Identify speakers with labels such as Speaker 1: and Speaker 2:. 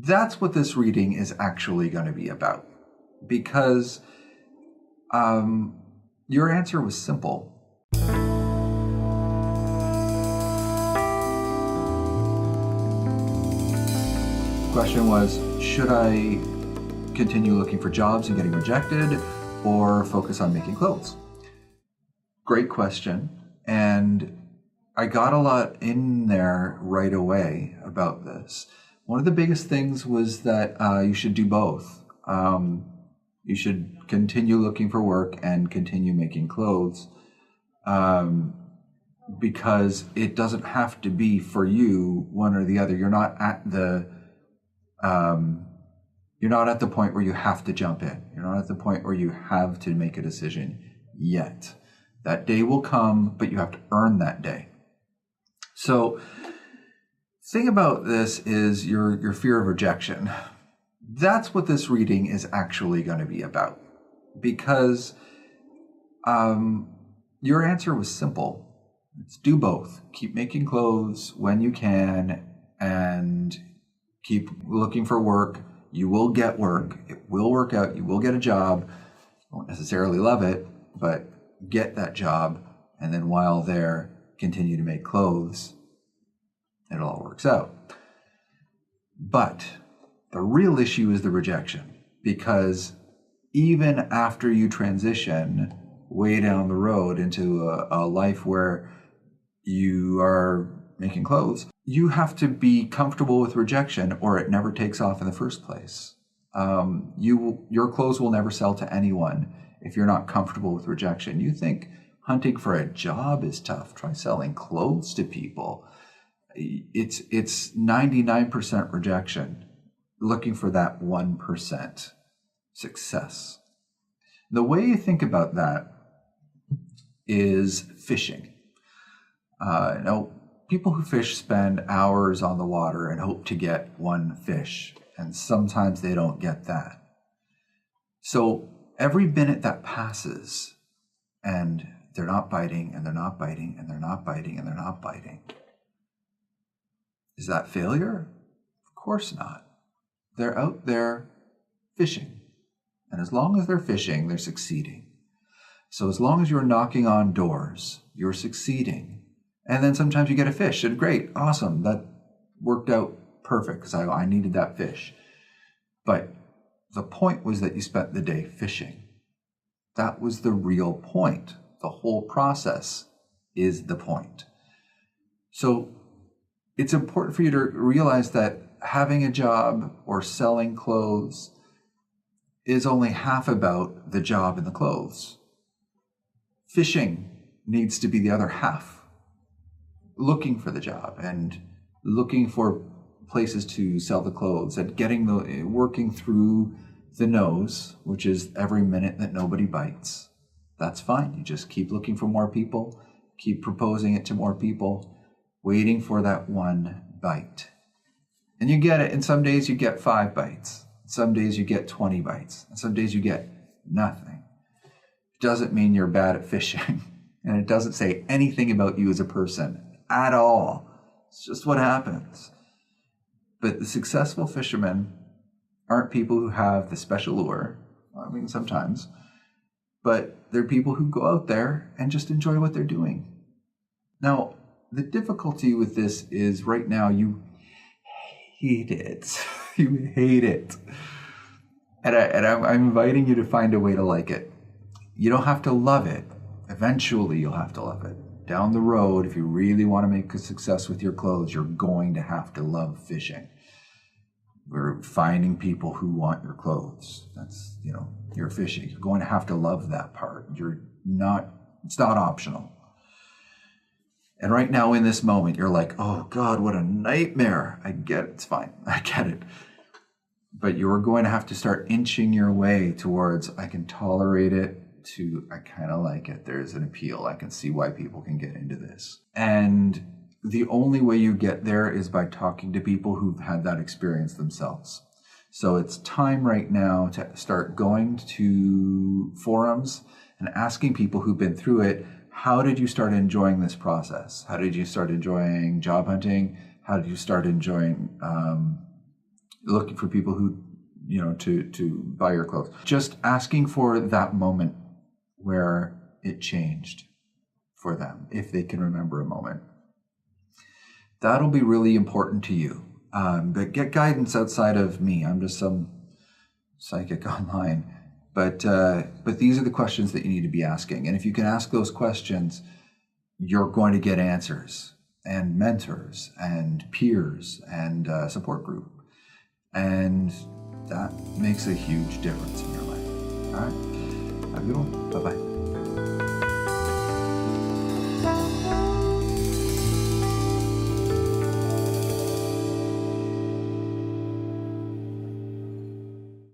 Speaker 1: That's what this reading is actually going to be about, because your answer was simple. The question was, should I continue looking for jobs and getting rejected, or focus on making clothes? Great question. And I got a lot in there right away about this. One of the biggest things was that you should do both. You should continue looking for work and continue making clothes, because it doesn't have to be for you one or the other. You're not at the point where you have to jump in. You're not at the point where you have to make a decision yet. That day will come, but you have to earn that day. So, the thing about this is your fear of rejection. That's what this reading is actually going to be about, because your answer was simple. It's do both. Keep making clothes when you can and keep looking for work. You will get work. It will work out. You will get a job. You won't necessarily love it, but get that job. And then while there, continue to make clothes. It all works out. But the real issue is the rejection, because even after you transition way down the road into a life where you are making clothes, you have to be comfortable with rejection, or it never takes off in the first place. Your clothes will never sell to anyone if you're not comfortable with rejection. You think hunting for a job is tough. Try selling clothes to people. It's 99% rejection, looking for that 1% success. The way you think about that is fishing. Now, people who fish spend hours on the water and hope to get one fish, and sometimes they don't get that. So every minute that passes and they're not biting, and they're not biting, and they're not biting, and they're not biting, is that failure? Of course not. They're out there fishing. And as long as they're fishing, they're succeeding. So as long as you're knocking on doors, you're succeeding. And then sometimes you get a fish, and great, awesome, that worked out perfect because I needed that fish. But the point was that you spent the day fishing. That was the real point. The whole process is the point. So it's important for you to realize that having a job or selling clothes is only half about the job and the clothes. Fishing needs to be the other half. Looking for the job and looking for places to sell the clothes and working through the no's, which is every minute that nobody bites. That's fine. You just keep looking for more people, keep proposing it to more people, waiting for that one bite. And you get it. And some days you get 5 bites. Some days you get 20 bites. And some days you get nothing. It doesn't mean you're bad at fishing. And it doesn't say anything about you as a person at all. It's just what happens. But the successful fishermen aren't people who have the special lure. I mean, sometimes. But they're people who go out there and just enjoy what they're doing. Now, the difficulty with this is right now you hate it. You hate it. And I'm inviting you to find a way to like it. You don't have to love it. Eventually you'll have to love it. Down the road, if you really want to make a success with your clothes, you're going to have to love fishing. We're finding people who want your clothes. That's, you're fishing. You're going to have to love that part. It's not optional. And right now in this moment, you're like, oh God, what a nightmare. I get it. It's fine. I get it. But you're going to have to start inching your way towards, I can tolerate it, to I kind of like it. There's an appeal. I can see why people can get into this. And the only way you get there is by talking to people who've had that experience themselves. So it's time right now to start going to forums and asking people who've been through it, how did you start enjoying this process? How did you start enjoying job hunting? How did you start enjoying looking for people who, to buy your clothes. Just asking for that moment where it changed for them, if they can remember a moment. That'll be really important to you. But get guidance outside of me. I'm just some psychic online. But these are the questions that you need to be asking. And if you can ask those questions, you're going to get answers and mentors and peers and support group. And that makes a huge difference in your life. All right. Have a good one. Bye-bye.